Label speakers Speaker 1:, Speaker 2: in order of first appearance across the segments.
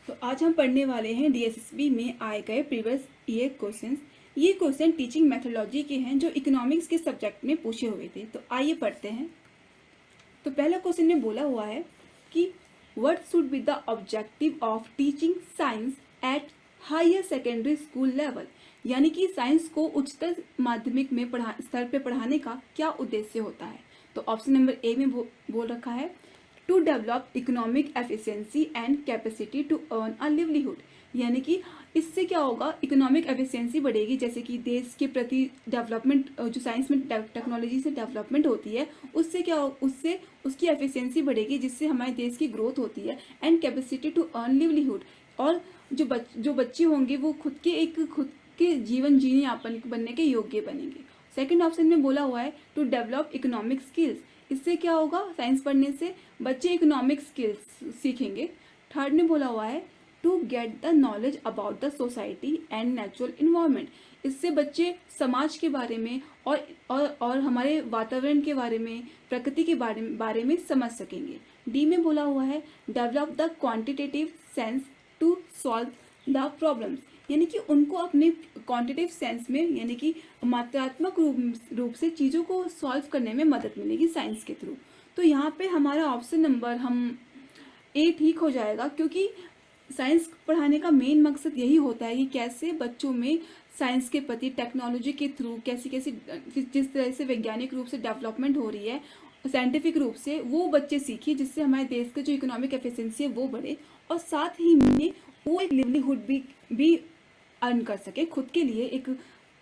Speaker 1: तो आज हम पढ़ने वाले हैं डीएसएसबी में आए गए प्रीवियस ईयर क्वेश्चंस। ये क्वेश्चन टीचिंग मेथोडोलॉजी के हैं जो इकोनॉमिक्स के सब्जेक्ट में पूछे हुए थे। तो आइए पढ़ते हैं। तो पहला क्वेश्चन में बोला हुआ है कि what should be the objective of teaching science at higher secondary school level, यानी कि साइंस को उच्चतर माध्यमिक में स्तर पे पढ़ाने का क्या उद्देश्य होता है। तो ऑप्शन नंबर ए में बोल रखा है to develop economic efficiency and capacity to earn a livelihood, यानी कि इससे क्या होगा, इकोनॉमिक एफिशिएंसी बढ़ेगी, जैसे कि देश के प्रति डेवलपमेंट जो साइंस में टेक्नोलॉजी से डेवलपमेंट होती है उससे क्या उससे उसकी एफिशिएंसी बढ़ेगी जिससे हमारे देश की ग्रोथ होती है। And capacity to earn livelihood, और जो बच्चे होंगे वो खुद के जीवन जीने यापन बनने के योग्य बनेंगे। सेकंड ऑप्शन में बोला हुआ है टू डेवलप इकोनॉमिक स्किल्स, इससे क्या होगा, साइंस पढ़ने से बच्चे इकोनॉमिक स्किल्स सीखेंगे। थर्ड में बोला हुआ है to get the knowledge about the society and natural environment, इससे बच्चे समाज के बारे में और हमारे वातावरण के बारे में, प्रकृति के बारे में समझ सकेंगे। डी में बोला हुआ है develop the quantitative sense to solve the problems, यानी कि उनको अपने क्वांटिटेटिव सेंस में, यानी कि मात्रात्मक रूप से चीज़ों को सॉल्व करने में मदद मिलेगी साइंस के थ्रू। तो यहाँ पे हमारा ऑप्शन नंबर हम ए ठीक हो जाएगा, क्योंकि साइंस पढ़ाने का मेन मकसद यही होता है कि कैसे बच्चों में साइंस के प्रति, टेक्नोलॉजी के थ्रू कैसी जिस तरह से वैज्ञानिक रूप से डेवलपमेंट हो रही है साइंटिफिक रूप से, वो बच्चे सीखिए जिससे हमारे देश का जो इकोनॉमिक एफिशिएंसी है वो बढ़े, और साथ ही में वो एक लिवलीहुड भी अर्न कर सके, खुद के लिए एक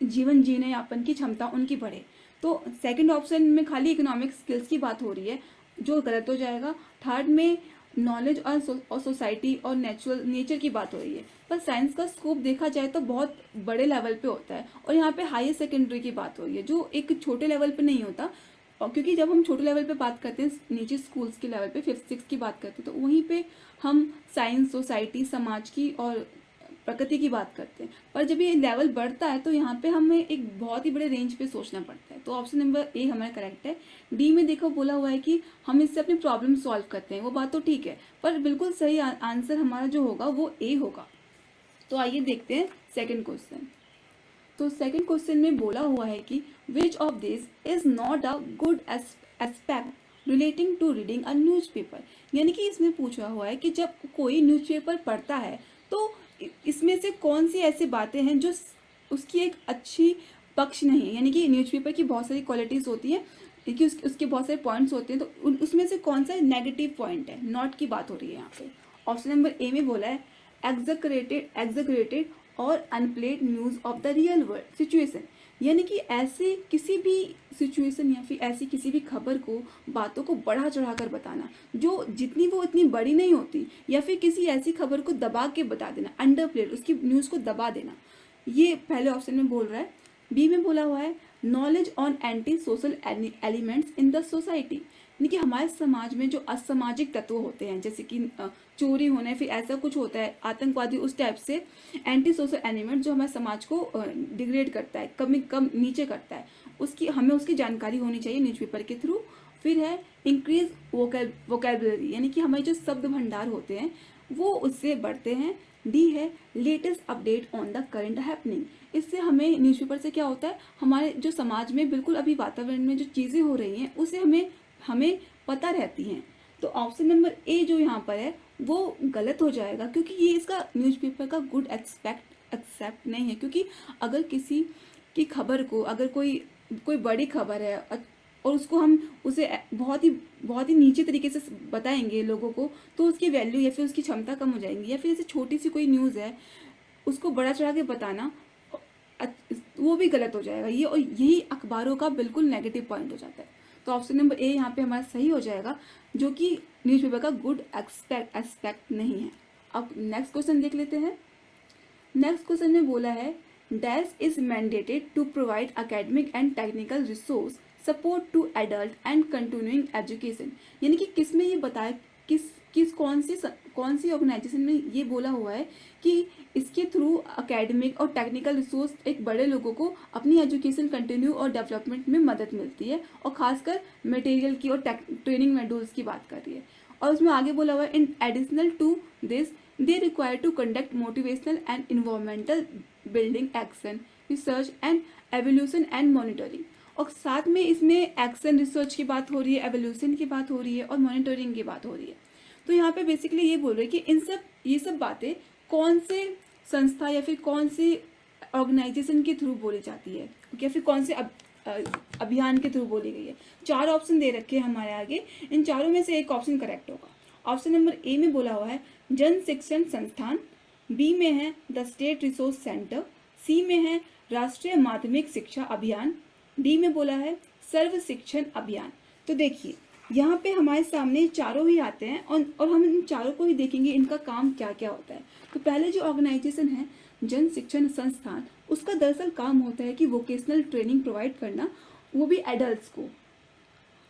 Speaker 1: जीवन जीने यापन की क्षमता उनकी बढ़े। तो सेकंड ऑप्शन में खाली इकोनॉमिक स्किल्स की बात हो रही है जो गलत हो जाएगा। थर्ड में नॉलेज और सोसाइटी और नेचर की बात हो रही है, पर साइंस का स्कोप देखा जाए तो बहुत बड़े लेवल पे होता है, और यहाँ पे हायर सेकेंडरी की बात हो रही है जो एक छोटे लेवल पे नहीं होता। और क्योंकि जब हम छोटे लेवल पे बात करते हैं, नीचे स्कूल्स के लेवल पे 5th 6th की बात करते हैं, तो वहीं पे हम साइंस, सोसाइटी, समाज की और प्रकृति की बात करते हैं। पर जब ये लेवल बढ़ता है तो यहाँ पे हमें एक बहुत ही बड़े रेंज पे सोचना पड़ता है। तो ऑप्शन नंबर ए हमारा करेक्ट है। डी में देखो बोला हुआ है कि हम इससे अपनी प्रॉब्लम सॉल्व करते हैं, वो बात तो ठीक है, पर बिल्कुल सही आंसर हमारा जो होगा वो ए होगा। तो आइए देखते हैं सेकेंड क्वेश्चन। तो सेकेंड क्वेश्चन में बोला हुआ है कि which of this is not a good aspect relating to reading a newspaper, यानी कि इसमें पूछा हुआ है कि जब कोई न्यूज़पेपर पढ़ता है तो इसमें से कौन सी ऐसी बातें हैं जो उसकी एक अच्छी पक्ष नहीं है, यानी कि न्यूज़पेपर की बहुत सारी क्वालिटीज़ होती हैं, देखिए उसके बहुत सारे पॉइंट्स होते हैं, तो उसमें से कौन सा नेगेटिव पॉइंट है, नॉट की बात हो रही है यहाँ पे। ऑप्शन नंबर ए में बोला है एग्जैगरेटेड और unplayed news of the real world situation, यानी कि ऐसे किसी भी सिचुएशन या फिर ऐसी किसी भी खबर को, बातों को बढ़ा चढ़ा कर बताना जो जितनी वो इतनी बड़ी नहीं होती, या फिर किसी ऐसी खबर को दबा के बता देना, अंडरप्लेड, उसकी न्यूज़ को दबा देना, ये पहले ऑप्शन में बोल रहा है। बी में बोला हुआ है knowledge on anti social elements in the society, यानी कि हमारे समाज में जो असामाजिक तत्व होते हैं, जैसे कि चोरी होना, फिर ऐसा कुछ होता है, आतंकवादी, उस टाइप से एंटी सोशल एलिमेंट जो हमारे समाज को डिग्रेड करता है, कम नीचे करता है, हमें उसकी जानकारी होनी चाहिए न्यूज़पेपर के थ्रू। फिर है इंक्रीज वोकेबलरी, यानी कि हमारे जो शब्द भंडार होते हैं वो उससे बढ़ते हैं। डी है latest update on the current happening, इससे हमें न्यूज़पेपर से क्या होता है, हमारे जो समाज में बिल्कुल अभी वातावरण में जो चीज़ें हो रही हैं उसे हमें पता रहती हैं। तो ऑप्शन नंबर ए जो यहाँ पर है वो गलत हो जाएगा, क्योंकि ये इसका न्यूज़पेपर का गुड एक्सेप्ट नहीं है, क्योंकि अगर किसी की खबर को, अगर कोई बड़ी खबर है और उसको हम उसे बहुत ही नीचे तरीके से बताएंगे लोगों को, तो उसकी वैल्यू या फिर उसकी क्षमता कम हो जाएंगी। या फिर ऐसे छोटी सी कोई न्यूज़ है उसको बड़ा चढ़ा के बताना, वो भी गलत हो जाएगा ये, और यही अखबारों का बिल्कुल नेगेटिव पॉइंट हो जाता है। तो ऑप्शन नंबर ए यहाँ पे हमारा सही हो जाएगा, जो कि न्यूज़पेपर का गुड एस्पेक्ट नहीं है। अब नेक्स्ट क्वेश्चन देख लेते हैं। नेक्स्ट क्वेश्चन में बोला है dash is mandated to provide academic and technical resource support to adult and continuing education, यानी कि किस में ये बताया, कौन सी ऑर्गेनाइजेशन में ये बोला हुआ है कि इसके थ्रू एकेडमिक और टेक्निकल रिसोर्स एक बड़े लोगों को अपनी एजुकेशन कंटिन्यू और डेवलपमेंट में मदद मिलती है, और खासकर मटेरियल की और ट्रेनिंग मॉड्यूल्स की बात कर रही है। और उसमें आगे बोला हुआ है in additional to this they require to conduct motivational and environmental building action, research and evolution and monitoring। और साथ में इसमें एक्शन रिसर्च की बात हो रही है, एवोल्यूशन की बात हो रही है और मॉनिटरिंग की बात हो रही है। तो यहाँ पे बेसिकली ये बोल रहे हैं कि ये सब बातें कौन से संस्था या फिर कौन सी ऑर्गेनाइजेशन के थ्रू बोली जाती है, या फिर कौन से अभियान के थ्रू बोली गई है। 4 ऑप्शन दे रखे हैं हमारे आगे, इन चारों में से एक ऑप्शन करेक्ट होगा। ऑप्शन नंबर ए में बोला हुआ है जन शिक्षण संस्थान, बी में है द स्टेट रिसोर्स सेंटर, सी में है राष्ट्रीय माध्यमिक शिक्षा अभियान, डी में बोला है सर्व शिक्षण अभियान। तो देखिए यहाँ पे हमारे सामने चारों ही आते हैं और हम इन चारों को ही देखेंगे इनका काम क्या क्या होता है। तो पहले जो ऑर्गेनाइजेशन है जन शिक्षण संस्थान, उसका दरअसल काम होता है कि वोकेशनल ट्रेनिंग प्रोवाइड करना, वो भी एडल्ट्स को।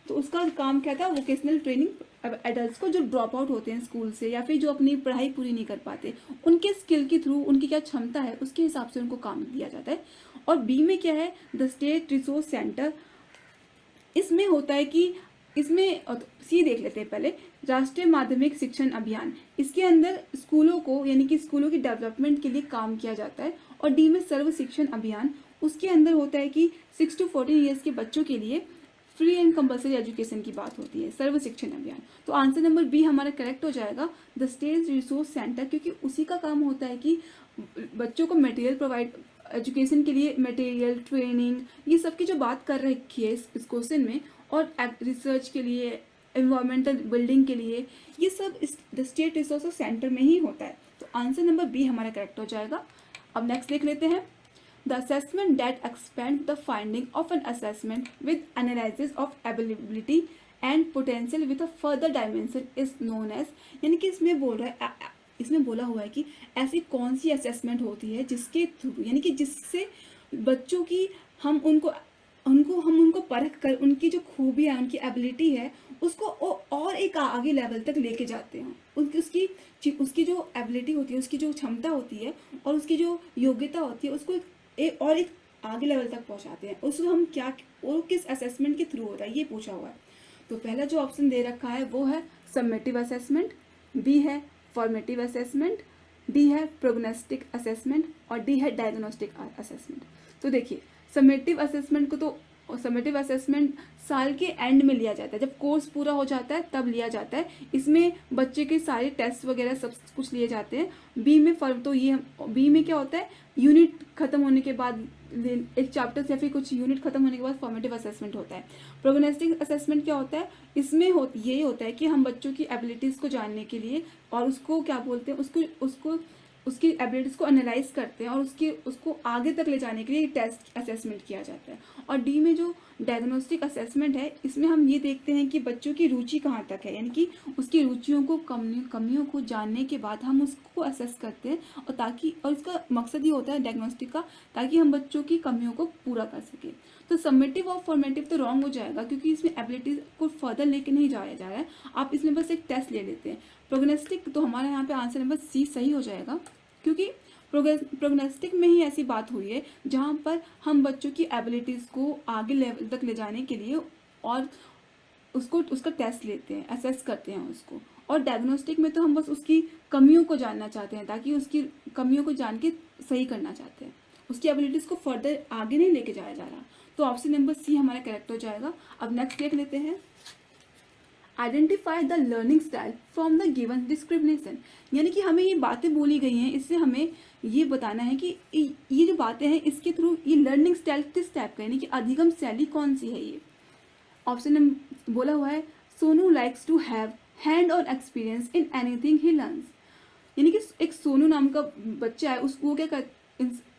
Speaker 1: तो उसका काम क्या था, वोकेशनल ट्रेनिंग एडल्ट्स को जो ड्रॉप आउट होते हैं स्कूल से या फिर जो अपनी पढ़ाई पूरी नहीं कर पाते, उनके स्किल के थ्रू उनकी क्या क्षमता है उसके हिसाब से उनको काम दिया जाता है। और बी में क्या है द स्टेट रिसोर्स सेंटर, इसमें होता है कि इसमें सी देख लेते हैं पहले, राष्ट्रीय माध्यमिक शिक्षण अभियान, इसके अंदर स्कूलों को यानी कि स्कूलों की डेवलपमेंट के लिए काम किया जाता है। और डी में सर्व शिक्षण अभियान, उसके अंदर होता है कि 6 to 14 ईयर्स के बच्चों के लिए फ्री एंड कंपलसरी एजुकेशन की बात होती है, सर्व शिक्षण अभियान। तो आंसर नंबर बी हमारा करेक्ट हो जाएगा, द स्टेट रिसोर्स सेंटर, क्योंकि उसी का काम होता है कि बच्चों को मटेरियल प्रोवाइड, एजुकेशन के लिए मटेरियल, ट्रेनिंग, ये सब की जो बात कर रखी है इस क्वेश्चन में, और रिसर्च के लिए, एनवायरमेंटल बिल्डिंग के लिए, ये सब इस द स्टेट रिसोर्स सेंटर में ही होता है। तो आंसर नंबर बी हमारा करेक्ट हो जाएगा। अब नेक्स्ट देख लेते हैं, the assessment that expand the finding of an assessment with analysis of ability and potential with a further dimension is known as, यानी कि इसमें बोला हुआ है कि ऐसी कौन सी असेसमेंट होती है जिसके थ्रू, यानी कि जिससे बच्चों की हम उनको परख कर उनकी जो खूबियाँ, उनकी एबिलिटी है उसको और एक आगे लेवल तक लेके जाते हैं। उसकी जो एबिलिटी होती है, उसकी जो क्षमता होती है और उसकी जो योग्यता होती है, उसको एक आगे लेवल तक पहुंचाते हैं। उसको हम क्या और किस असेसमेंट के थ्रू होता है ये पूछा हुआ है। तो पहला जो ऑप्शन दे रखा है वो है समेटिव असेसमेंट, बी है फॉर्मेटिव असेसमेंट, डी है प्रोग्नोस्टिक असेसमेंट और डी है डायग्नोस्टिक असेसमेंट। तो देखिए समेटिव असेसमेंट साल के एंड में लिया जाता है, जब कोर्स पूरा हो जाता है तब लिया जाता है। इसमें बच्चे के सारे टेस्ट वगैरह सब कुछ लिए जाते हैं। बी में क्या होता है, यूनिट खत्म होने के बाद, एक चैप्टर या फिर कुछ यूनिट खत्म होने के बाद फॉर्मेटिव असेसमेंट होता है। प्रोग्नोस्टिक असेसमेंट क्या होता है, इसमें यही होता है कि हम बच्चों की एबिलिटीज़ को जानने के लिए और उसको क्या बोलते हैं, उसकी एबिलिटीज़ को एनालाइज करते हैं और उसको आगे तक ले जाने के लिए टेस्ट असेसमेंट किया जाता है। और डी में जो डायग्नोस्टिक असेसमेंट है, इसमें हम ये देखते हैं कि बच्चों की रुचि कहाँ तक है, यानी कि उसकी रुचियों को, कमियों को जानने के बाद हम उसको असेस करते हैं, और इसका मकसद ये होता है डायग्नोस्टिक का, ताकि हम बच्चों की कमियों को पूरा कर सकें। तो समेटिव और फॉर्मेटिव तो रॉन्ग हो जाएगा, क्योंकि इसमें एबिलिटीज को फर्दर लेके नहीं जाया जा रहा है, आप इसमें बस एक टेस्ट ले लेते हैं। प्रोग्नोस्टिक तो हमारे यहाँ पे आंसर नंबर सी सही हो जाएगा, क्योंकि प्रोग्नोस्टिक में ही ऐसी बात हुई है जहाँ पर हम बच्चों की एबिलिटीज़ को आगे लेवल तक ले जाने के लिए और उसका टेस्ट लेते हैं, असेस करते हैं उसको। और डायग्नोस्टिक में तो हम बस उसकी कमियों को जानना चाहते हैं, ताकि उसकी कमियों को जान के सही करना चाहते हैं, उसकी एबिलिटीज़ को फर्दर आगे नहीं लेके जाया जा रहा। तो ऑप्शन नंबर सी हमारा करेक्ट हो जाएगा। अब नेक्स्ट देख लेते हैं, identify the learning style from the given discrimination, यानी कि हमें ये बातें बोली गई हैं, इससे हमें ये बताना है कि ये जो बातें हैं इसके थ्रू ये लर्निंग स्टाइल किस टाइप का, यानी कि अधिगम शैली कौन सी है। ये ऑप्शन नंबर बोला हुआ है Sonu likes to have hand on experience in anything he learns, यानी कि एक सोनू नाम का बच्चा है, उसको क्या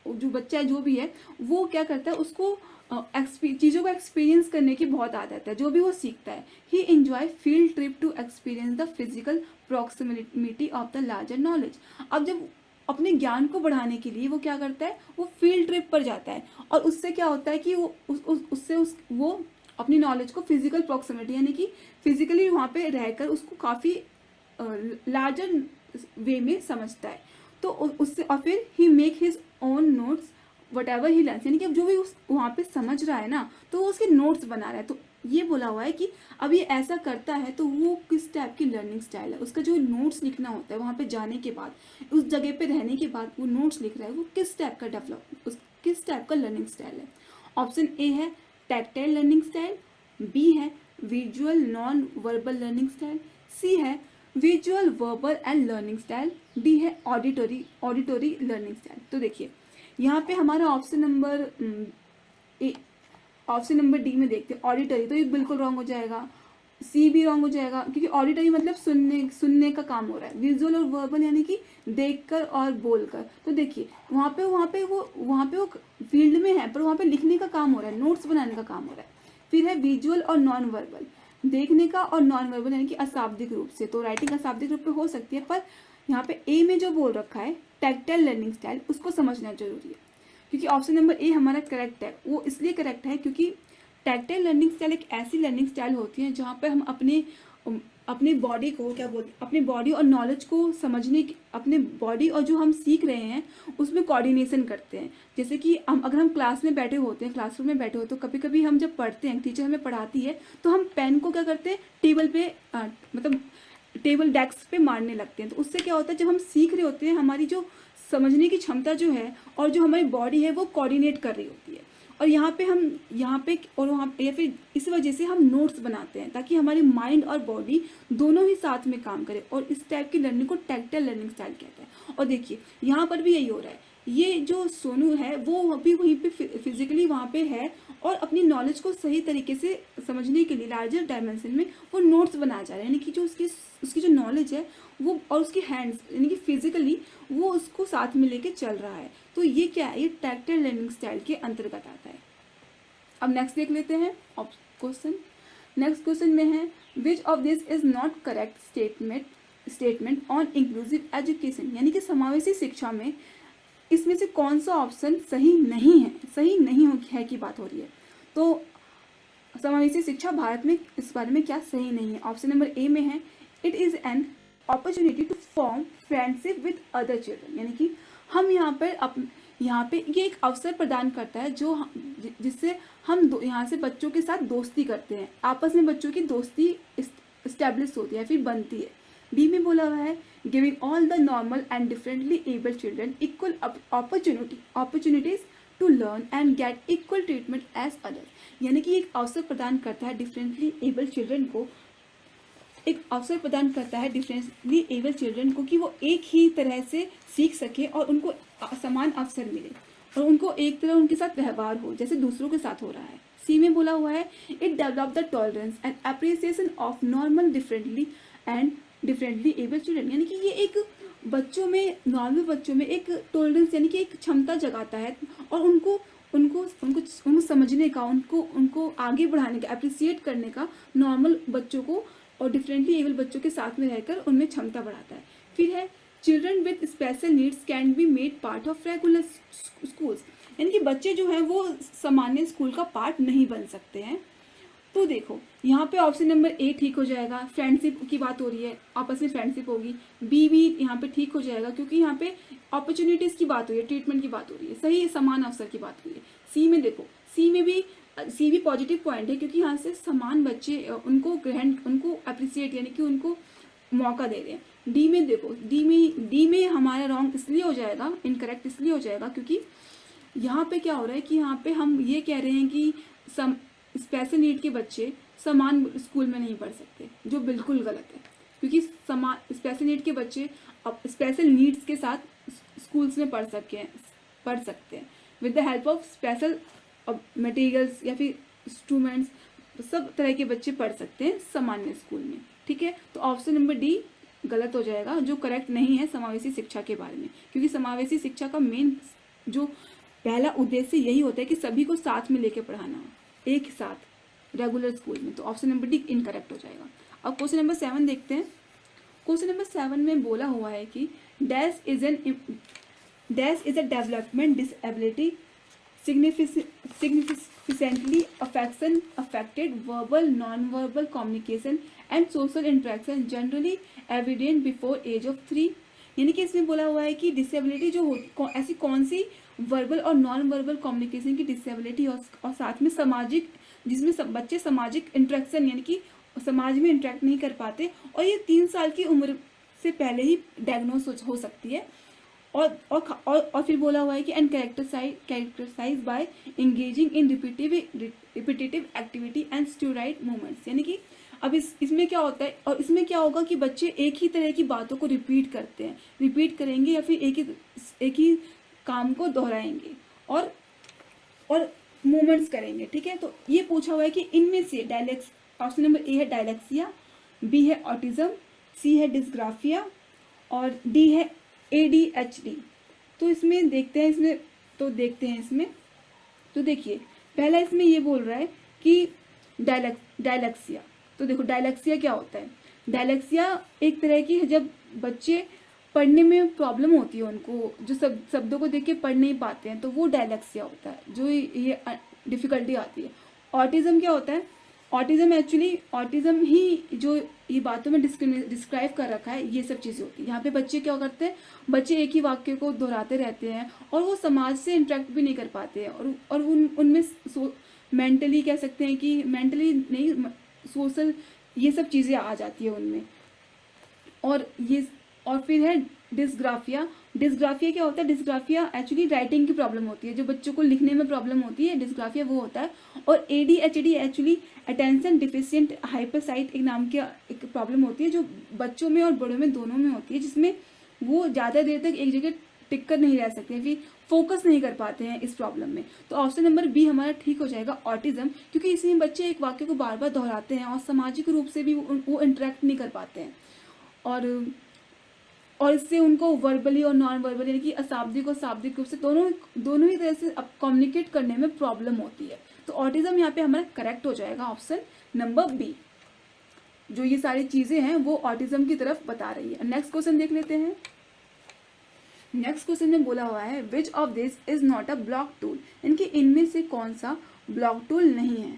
Speaker 1: जो बच्चा है जो भी है वो क्या करता है, उसको चीज़ों को एक्सपीरियंस करने की बहुत आदत है, जो भी वो सीखता है। He enjoy field trip to experience the physical proximity of the larger knowledge. अब जब अपने ज्ञान को बढ़ाने के लिए वो क्या करता है, वो फील्ड ट्रिप पर जाता है, और उससे क्या होता है कि वो अपनी नॉलेज को फिजिकल प्रॉक्सिमिटी, यानी कि फिजिकली वहाँ पे रहकर उसको काफ़ी लार्जर वे में समझता है। तो उससे और फिर he make his own notes whatever he learns, यानी कि अब जो भी वहाँ पे समझ रहा है ना, तो वो उसके नोट्स बना रहा है। तो ये बोला हुआ है कि अब ये ऐसा करता है तो वो किस टाइप की लर्निंग स्टाइल है, उसका जो नोट्स लिखना होता है वहाँ पे जाने के बाद, उस जगह पे रहने के बाद वो नोट्स लिख रहा है, वो किस टाइप का किस टाइप का लर्निंग स्टाइल है। ऑप्शन ए है टैक्टाइल लर्निंग स्टाइल, बी है visual non verbal learning style, C है visual verbal and learning style, D है ऑडिटरी लर्निंग स्टाइल। तो देखिए यहाँ पे हमारा ऑप्शन नंबर डी में देखते हैं ऑडिटरी, तो ये बिल्कुल रॉन्ग हो जाएगा, सी भी रॉन्ग हो जाएगा, क्योंकि ऑडिटरी मतलब सुनने का काम हो रहा है, विजुअल और वर्बल यानी कि देखकर और बोलकर। तो देखिए वहाँ पे वो फील्ड में है, पर वहाँ पे लिखने का काम हो रहा है, नोट्स बनाने का काम हो रहा है। फिर है विजुअल और नॉन वर्बल, देखने का और नॉन वर्बल यानी कि अशाब्दिक रूप से, तो राइटिंग अशाब्दिक रूप पे हो सकती है, पर यहाँ पे ए में जो बोल रखा है टैक्टाइल लर्निंग स्टाइल, उसको समझना जरूरी है, क्योंकि ऑप्शन नंबर ए हमारा करेक्ट है। वो इसलिए करेक्ट है क्योंकि टैक्टाइल लर्निंग स्टाइल एक ऐसी लर्निंग स्टाइल होती है जहाँ पर हम अपने बॉडी को अपने बॉडी और नॉलेज को समझने की, अपने बॉडी और जो हम सीख रहे हैं उसमें कोऑर्डिनेशन करते हैं। जैसे कि अगर हम क्लास में बैठे होते हैं, क्लासरूम में बैठे होते हैं, तो कभी कभी हम जब पढ़ते हैं, टीचर हमें पढ़ाती है तो हम पेन को क्या करते हैं, टेबल पे मतलब टेबल डेस्क पे मारने लगते हैं। तो उससे क्या होता है, जब हम सीख रहे होते हैं हमारी जो समझने की क्षमता जो है और जो हमारी बॉडी है वो कोऑर्डिनेट कर रही होती है, और यहाँ पे और वहाँ पे, या फिर इस वजह से हम नोट्स बनाते हैं ताकि हमारे माइंड और बॉडी दोनों ही साथ में काम करे, और इस टाइप की लर्निंग को टैक्टाइल लर्निंग स्टाइल कहते हैं। और देखिए यहाँ पर भी यही हो रहा है, ये जो सोनू है वो अभी वहीं पे फिजिकली वहाँ पे है और अपनी नॉलेज को सही तरीके से समझने के लिए लार्जर डायमेंशन में वो नोट्स बना जा रहा है, यानी कि जो उसकी जो नॉलेज है वो और उसकी हैंड्स यानी कि फिजिकली वो उसको साथ में लेके चल रहा है। तो ये क्या है, ये टैक्टाइल लर्निंग स्टाइल के अंतर्गत आता है। अब नेक्स्ट देख लेते हैं क्वेश्चन। नेक्स्ट क्वेश्चन में है विच of this is not correct statement on inclusive education, यानी कि समावेशी शिक्षा में इसमें से कौन सा ऑप्शन सही नहीं है की बात हो रही है। तो समावेशी शिक्षा भारत में इस बारे में क्या सही नहीं है। ऑप्शन नंबर ए में है it is an opportunity to form friendship with other children, यानी कि हम यहाँ पे ये एक अवसर प्रदान करता है जिससे हम यहाँ से बच्चों के साथ दोस्ती करते हैं, आपस में बच्चों की दोस्ती इस्टेब्लिश होती है फिर बनती है। बी में बोला हुआ है giving all the normal and differently abled children equal opportunities to learn and get equal treatment as other, यानी कि एक अवसर प्रदान करता है डिफरेंटली एबल्ड चिल्ड्रन को कि वो एक ही तरह से सीख सके और उनको समान अवसर मिले और उनको एक तरह उनके साथ व्यवहार हो जैसे दूसरों के साथ हो रहा है। सी में बोला हुआ है it develop the tolerance and appreciation of normal differently abled children, यानी कि ये एक नॉर्मल बच्चों में एक टॉलरेंस यानी कि एक क्षमता जगाता है और उनको समझने का, उनको आगे बढ़ाने का, अप्रिसिएट करने का नॉर्मल बच्चों को और डिफरेंटली एबल बच्चों के साथ में रहकर उनमें क्षमता बढ़ाता है। फिर है children with special needs can be made part of regular schools, यानी कि बच्चे जो हैं वो सामान्य स्कूल का पार्ट नहीं बन सकते हैं। तो देखो यहाँ पे ऑप्शन नंबर ए ठीक हो जाएगा, फ्रेंडशिप की बात हो रही है, आपस में फ्रेंडशिप होगी। बी भी यहाँ पे ठीक हो जाएगा क्योंकि यहाँ पे अपॉर्चुनिटीज की बात हो रही है, ट्रीटमेंट की बात हो रही है, सही समान अवसर की बात हो रही है। सी में देखो, सी भी पॉजिटिव पॉइंट है क्योंकि यहाँ से समान बच्चे उनको अप्रिसिएट यानी कि उनको मौका दे रहे हैं। डी में देखो, डी में हमारा रॉन्ग इसलिए हो जाएगा, इनकरेक्ट इसलिए हो जाएगा क्योंकि यहाँ पे क्या हो रहा है कि यहाँ पे हम ये कह रहे हैं कि स्पेशल नीड के बच्चे समान स्कूल में नहीं पढ़ सकते, जो बिल्कुल गलत है क्योंकि स्पेशल नीड के बच्चे अब स्पेशल नीड्स के साथ स्कूल्स में पढ़ सकते हैं with the help of special materials या फिर इंस्ट्रूमेंट्स, सब तरह के बच्चे पढ़ सकते हैं सामान्य स्कूल में। ठीक है, तो ऑप्शन नंबर डी गलत हो जाएगा, जो करेक्ट नहीं है समावेशी शिक्षा के बारे में, क्योंकि समावेशी शिक्षा का मेन जो पहला उद्देश्य यही होता है कि सभी को साथ में लेके पढ़ाना हो एक साथ रेगुलर स्कूल में। तो ऑप्शन नंबर डी इनकरेक्ट हो जाएगा। अब क्वेश्चन नंबर 7 देखते हैं। क्वेश्चन नंबर 7 में बोला हुआ है कि dash is a development disability significantly affected verbal, non-verbal communication and social interaction generally evident before age of 3, यानी कि इसमें बोला हुआ है कि डिसेबिलिटी जो हो ऐसी कौन सी वर्बल और नॉन वर्बल कम्युनिकेशन की डिसेबिलिटी और साथ में सामाजिक जिसमें सब बच्चे सामाजिक इंटरेक्शन यानी कि समाज में इंटरेक्ट नहीं कर पाते, और ये 3 साल की उम्र से पहले ही डायग्नोस हो सकती है। और फिर बोला हुआ है कि and characterize by engaging in repetitive activity and steroid movements, यानी कि अब इसमें क्या होता है, और इसमें क्या होगा कि बच्चे एक ही तरह की बातों को रिपीट करते हैं, रिपीट करेंगे या फिर एक ही काम को दोहराएंगे और मूवमेंट्स करेंगे, ठीक है। तो ये पूछा हुआ है कि इनमें से ऑप्शन नंबर ए है डायलेक्सिया, बी है ऑटिज्म, सी है डिस्ग्राफिया और डी है ADHD। तो इसमें देखते हैं इसमें तो देखिए पहला इसमें ये बोल रहा है कि डायलेक्सिया। तो देखो डायलेक्सिया क्या होता है। डायलेक्सिया एक तरह की है जब बच्चे पढ़ने में प्रॉब्लम होती है, उनको जो शब्दों को देख के पढ़ नहीं पाते हैं, तो वो डायलेक्सिया होता है, जो ये डिफिकल्टी आती है। ऑटिज्म क्या होता है, ऑटिज्म ही जो ये बातों में डिस्क्राइब कर रखा है, ये सब चीज़ें होती है। यहाँ पे बच्चे क्या करते हैं, बच्चे एक ही वाक्य को दोहराते रहते हैं और वो समाज से इंटरेक्ट भी नहीं कर पाते हैं, और उनमें मेंटली कह सकते हैं कि मेंटली नहीं, सोशल ये सब चीज़ें आ जाती है उनमें। और फिर है डिस्ग्राफिया। डिस्ग्राफिया क्या होता है, डिस्ग्राफिया एक्चुअली राइटिंग की प्रॉब्लम होती है, जो बच्चों को लिखने में प्रॉब्लम होती है, डिस्ग्राफिया वो होता है। और ADHD एक्चुअली अटेंशन डिफिशिएंट हाइपरसाइट एक नाम की एक प्रॉब्लम होती है, जो बच्चों में और बड़ों में दोनों में होती है, जिसमें वो ज़्यादा देर तक एक जगह टिक कर नहीं रह सकते, फिर फोकस नहीं कर पाते हैं इस प्रॉब्लम में। तो ऑप्शन नंबर बी हमारा ठीक हो जाएगा, ऑटिज्म, क्योंकि इसमें बच्चे एक वाक्य को बार बार दोहराते हैं और सामाजिक रूप से भी वो इंटरेक्ट नहीं कर पाते हैं, और इससे उनको वर्बली और नॉन वर्बली यानी कि अशाब्दिक और शाब्दिक रूप से दोनों ही तरह से कम्युनिकेट करने में प्रॉब्लम होती है। तो ऑटिज्म यहाँ पे हमारा करेक्ट हो जाएगा, ऑप्शन नंबर बी। जो ये सारी चीजें हैं वो ऑटिज्म की तरफ बता रही है। नेक्स्ट क्वेश्चन देख लेते हैं। नेक्स्ट क्वेश्चन में बोला हुआ है विच of this is not a block tool, यानी कि इनमें से कौन सा ब्लॉक टूल नहीं है।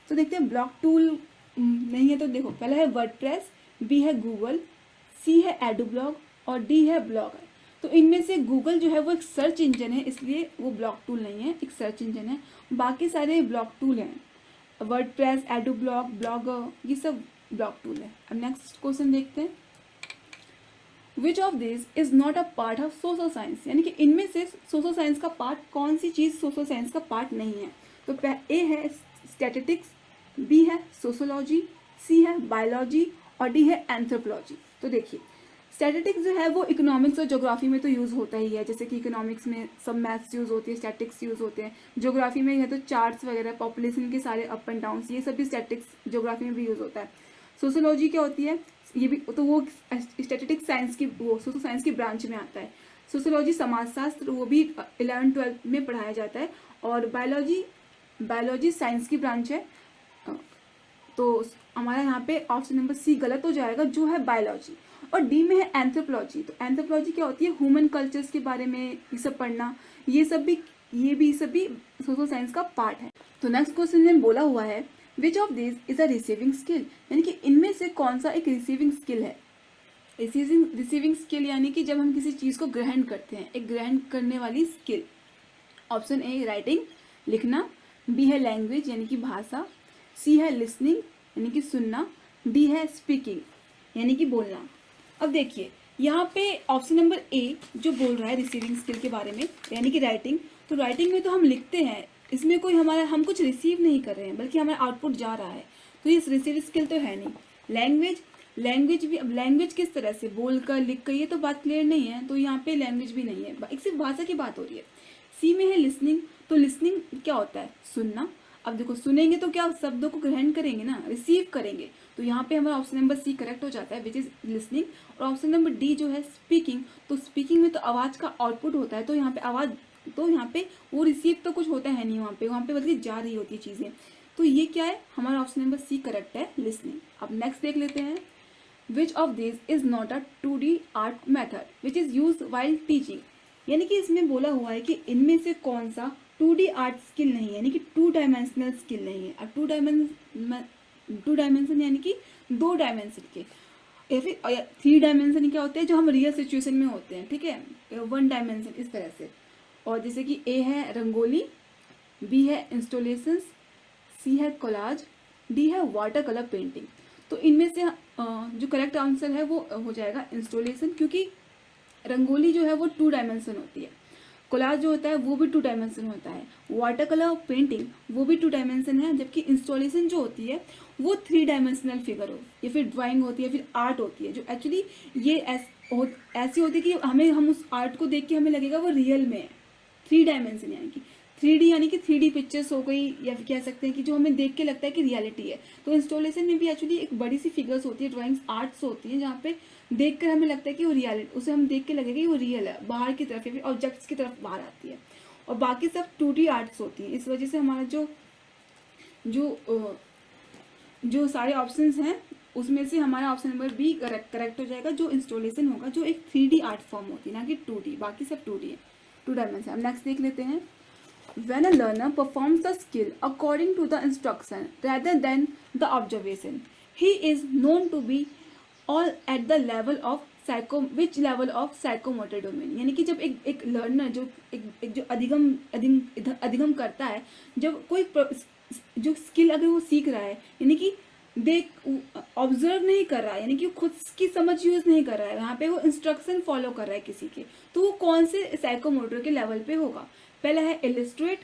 Speaker 1: तो देखते हैं ब्लॉक टूल नहीं है, तो देखो पहला है वर्डप्रेस, बी है गूगल, सी है एडोब्लॉग और डी है ब्लॉगर। तो इनमें से गूगल जो है वो एक सर्च इंजन है, इसलिए वो ब्लॉक टूल नहीं है, एक सर्च इंजन है। बाकी सारे ब्लॉक टूल हैं, वर्डप्रेस, एडोब्लॉग, ब्लॉगर, ये सब ब्लॉक टूल है। अब नेक्स्ट क्वेश्चन देखते हैं विच of this is not a part of social science, यानी कि इनमें से सोशल साइंस का पार्ट, कौन सी चीज सोशल साइंस का पार्ट नहीं है। तो ए है स्टैटिस्टिक्स, बी है सोशोलॉजी, सी है बायोलॉजी और डी है एंथ्रोपोलॉजी। तो देखिए स्टैटिस्टिक्स जो है वो इकोनॉमिक्स और ज्योग्राफी में तो यूज़ होता ही है, जैसे कि इकोनॉमिक्स में सब मैथ्स यूज़ होती है, स्टैटिस्टिक्स यूज़ होते हैं, ज्योग्राफी में है तो चार्ट्स वगैरह, पॉपुलेशन के सारे अप एंड डाउन, ये सब भी स्टैटिस्टिक्स ज्योग्राफी में भी यूज़ होता है। सोशोलॉजी क्या होती है, ये भी तो वो स्टैटिस्टिक्स साइंस की, वो सोशल साइंस की ब्रांच में आता है। सोशोलॉजी समाजशास्त्र, वो भी 11th-12th में पढ़ाया जाता है। और बायोलॉजी साइंस की ब्रांच है। तो हमारा यहाँ पे ऑप्शन नंबर सी गलत हो जाएगा, जो है बायोलॉजी। और डी में है एंथ्रोपोलॉजी। तो एंथ्रोपोलॉजी क्या होती है, ह्यूमन कल्चर्स के बारे में ये सब पढ़ना, ये सब भी सोशल साइंस का पार्ट है। तो नेक्स्ट क्वेश्चन में बोला हुआ है विच of this is a receiving skill, यानी कि इनमें से कौन सा एक रिसीविंग स्किल है। रिसीविंग स्किल यानी कि जब हम किसी चीज को ग्रहण करते हैं, एक ग्रहण करने वाली स्किल। ऑप्शन ए राइटिंग, लिखना, बी है लैंग्वेज यानी कि भाषा, सी है लिसनिंग यानी कि सुनना, डी है स्पीकिंग यानी कि बोलना। अब देखिए यहाँ पे ऑप्शन नंबर ए जो बोल रहा है रिसीविंग स्किल के बारे में, यानी कि राइटिंग। तो राइटिंग में तो हम लिखते हैं, इसमें कोई हम कुछ रिसीव नहीं कर रहे हैं, बल्कि हमारा आउटपुट जा रहा है, तो ये रिसीविंग स्किल तो है नहीं। लैंग्वेज भी, अब लैंग्वेज किस तरह से, बोल कर, लिख कर, ये तो बात क्लियर नहीं है, तो यहाँ पे लैंग्वेज भी नहीं है, एक सिर्फ भाषा की बात हो रही है। सी में है लिसनिंग। तो लिसनिंग क्या होता है, सुनना। अब देखो सुनेंगे तो क्या शब्दों को ग्रहण करेंगे ना, रिसीव करेंगे। तो यहाँ पे हमारा ऑप्शन नंबर सी करेक्ट हो जाता है, विच इज लिसनिंग। और ऑप्शन नंबर डी जो है स्पीकिंग। तो स्पीकिंग में तो आवाज का आउटपुट होता है, तो यहाँ पे आवाज, तो यहाँ पे वो रिसीव तो कुछ होता है नहीं, वहाँ पे बल्कि जा रही होती है चीजें। तो ये क्या है, हमारा ऑप्शन नंबर सी करेक्ट है, लिसनिंग। अब नेक्स्ट देख लेते हैं विच of this is not a 2D art method which is use while teaching, यानी कि इसमें बोला हुआ है कि इनमें से कौन सा 2D आर्ट स्किल नहीं है, यानी कि 2 डायमेंशनल स्किल नहीं है। अब 2 डायमेंशन यानी कि 2 डायमेंशन के, या फिर 3 डायमेंशन क्या होते हैं, जो हम रियल सिचुएशन में होते हैं, ठीक है, 1 डायमेंशन इस तरह से। और जैसे कि ए है रंगोली, बी है इंस्टॉलेशंस, सी है कोलाज, डी है वाटर कलर पेंटिंग। तो इनमें से जो करेक्ट आंसर है वो हो जाएगा इंस्टॉलेशन, क्योंकि रंगोली जो है वो 2 डायमेंशन होती है, कोलाज जो होता है वो भी 2 डायमेंशन होता है, वाटर कलर पेंटिंग वो भी 2 डायमेंशन है, जबकि इंस्टॉलेशन जो होती है वो 3 डायमेंशनल फिगर हो या फिर ड्राइंग होती है, फिर आर्ट होती है, जो एक्चुअली ये ऐसी होती है कि हम उस आर्ट को देख के हमें लगेगा वो रियल में है। 3 डायमेंशन यानी कि 3D, यानी कि 3D पिक्चर्स हो गई, या फिर कह सकते हैं कि जो हमें देख के लगता है कि रियलिटी है। तो इंस्टॉलेशन में भी एक्चुअली एक बड़ी सी फिगर्स होती है, ड्राइंग्स आर्ट्स होती हैं, जहाँ पे देख कर हमें लगता है कि वो रियलिटी, उसे हम देख के लगेगा कि वो रियल है, बाहर की तरफ या फिर ऑब्जेक्ट्स की तरफ बाहर आती है। और बाकी सब 2D आर्ट्स होती हैं। इस वजह से हमारा जो सारे ऑप्शंस हैं उसमें से हमारा ऑप्शन नंबर बी करेक्ट हो जाएगा, जो इंस्टॉलेशन होगा, जो एक 3D आर्ट फॉर्म होती है, ना कि 2D। बाकी सब 2D है, 2 डायमेंशन। अब नेक्स्ट देख लेते हैं। When a learner performs the skill according to the instruction rather than the observation, he is known to be all at the level of which level of psychomotor domain। यानी कि जब एक learner जो अधिगम करता है, जब कोई जो स्किल अगर वो सीख रहा है, यानी कि ऑब्जर्व नहीं कर रहा है, यानी कि खुद की समझ यूज नहीं कर रहा है, यहाँ पे वो इंस्ट्रक्शन फॉलो कर रहा है किसी के, तो वो कौन से साइकोमोटर के लेवल पे होगा? पहला है इलिस्ट्रेट,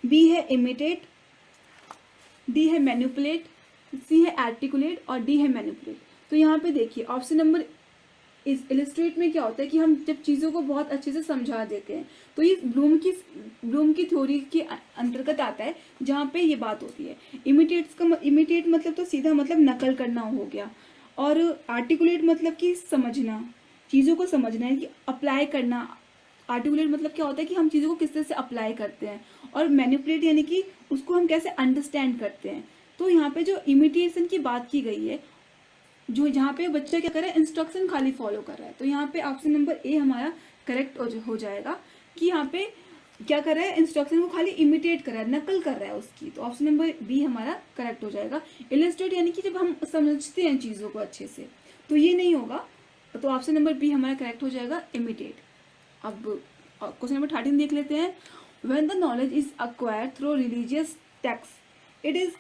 Speaker 1: बी है इमिटेट, डी है मैनिपुलेट, सी है आर्टिकुलेट और डी है मैनिपुलेट। तो यहाँ पे देखिए ऑप्शन नंबर इस इलिस्ट्रेट में क्या होता है कि हम जब चीज़ों को बहुत अच्छे से समझा देते हैं, तो ये ब्लूम की थ्योरी के अंतर्गत आता है, जहाँ पे ये बात होती है। इमिटेट मतलब तो सीधा मतलब नकल करना हो गया, और आर्टिकुलेट मतलब कि समझना, चीज़ों को समझना है कि अप्लाई करना। आर्टिकुलेट मतलब क्या होता है कि हम चीज़ों को किस तरह से अप्लाई करते हैं, और मैनिपुलेट यानी कि उसको हम कैसे अंडरस्टैंड करते हैं। तो यहाँ पे जो इमिटेशन की बात की गई है, जो जहाँ पे बच्चा क्या कर रहा है, इंस्ट्रक्शन खाली फॉलो कर रहा है, तो यहाँ पे ऑप्शन नंबर ए हमारा करेक्ट हो जाएगा कि यहाँ पे क्या कर रहा है, इंस्ट्रक्शन को खाली इमिटेट कर रहा है, नकल कर रहा है उसकी। तो ऑप्शन नंबर बी हमारा करेक्ट हो जाएगा। इलिस्ट्रेट यानी कि जब हम समझते हैं चीज़ों को अच्छे से, तो ये नहीं होगा, तो ऑप्शन नंबर बी हमारा करेक्ट हो जाएगा, इमिटेट। अब क्वेश्चन नंबर 13 देख लेते हैं। When the knowledge is acquired through religious text it is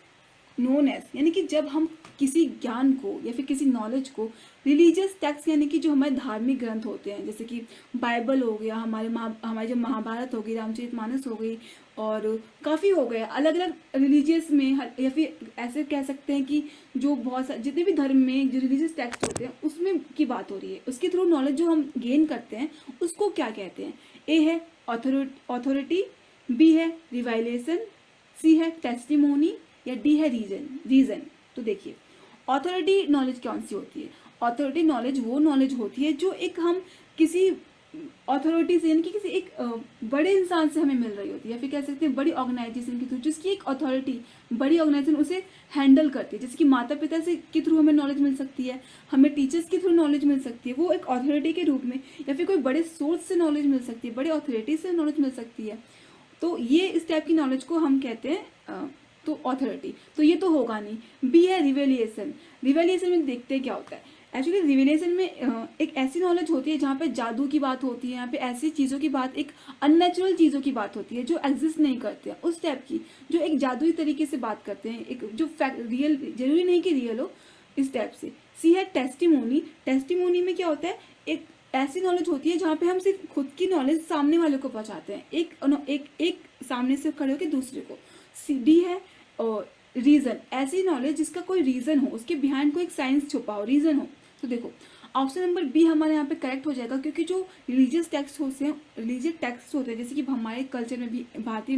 Speaker 1: known as, यानी कि जब हम किसी ज्ञान को या फिर किसी नॉलेज को रिलीजियस टेक्स्ट, यानी कि जो हमारे धार्मिक ग्रंथ होते हैं, जैसे कि बाइबल हो गया, हमारी जो महाभारत हो गई, रामचरितमानस हो गई, और काफ़ी हो गए अलग अलग रिलीजियस में, या फिर ऐसे कह सकते हैं कि जो बहुत सारे जितने भी धर्म में जो रिलीजियस टेक्स्ट होते हैं उसमें की बात हो रही है, उसके थ्रू नॉलेज जो हम गेन करते हैं उसको क्या कहते हैं? ए है ऑथोरिटी, बी है रिवाइलेशन, सी है टेस्टिमोनी, या डी है रीजन। तो देखिए ऑथोरिटी नॉलेज कौन सी होती है? ऑथोरिटी नॉलेज वो नॉलेज होती है जो एक हम किसी अथॉरिटी से, यानी कि किसी एक बड़े इंसान से हमें मिल रही होती है, या फिर कह सकते हैं बड़ी ऑर्गेनाइजेशन के थ्रू, जिसकी एक अथॉरिटी, बड़ी ऑर्गेनाइजेशन उसे हैंडल करती है। जैसे कि माता पिता से के थ्रू हमें नॉलेज मिल सकती है, हमें टीचर्स के थ्रू नॉलेज मिल सकती है, वो एक अथॉरिटी के रूप में, या फिर कोई बड़े सोर्स से नॉलेज मिल सकती है, बड़े अथॉरिटी से नॉलेज मिल सकती है। तो ये इस टाइप की नॉलेज को हम कहते हैं तो अथॉरिटी। तो ये तो होगा नहीं। बी है रिवेलिएशन। रिवेलिएशन में देखते हैं क्या होता है। एक्चुअली रिवेलेशन में एक ऐसी नॉलेज होती है जहाँ पे जादू की बात होती है, यहाँ पे ऐसी चीज़ों की बात, एक अननेचुरल चीज़ों की बात होती है जो एग्जिस्ट नहीं करते हैं, उस टाइप की, जो एक जादुई तरीके से बात करते हैं, एक जो फैक्ट रियल, जरूरी नहीं कि रियल हो, इस टाइप से। सी है टेस्टिमोनी। टेस्टिमोनी में क्या होता है, एक ऐसी नॉलेज होती है जहाँ पे हम सिर्फ खुद की नॉलेज सामने वाले को पहुँचाते हैं, एक सामने से खड़े होकर दूसरे को। डी है रीजन। ऐसी नॉलेज जिसका कोई रीजन हो, उसके बिहाइंड कोई एक साइंस छुपा हो, रीजन हो। तो देखो ऑप्शन नंबर बी हमारे यहाँ पे करेक्ट हो जाएगा, क्योंकि जो रिलीजियस टेक्स्ट होते हैं, रिलीजियस टेक्स्ट होते हैं, जैसे कि हमारे कल्चर में भी, भारत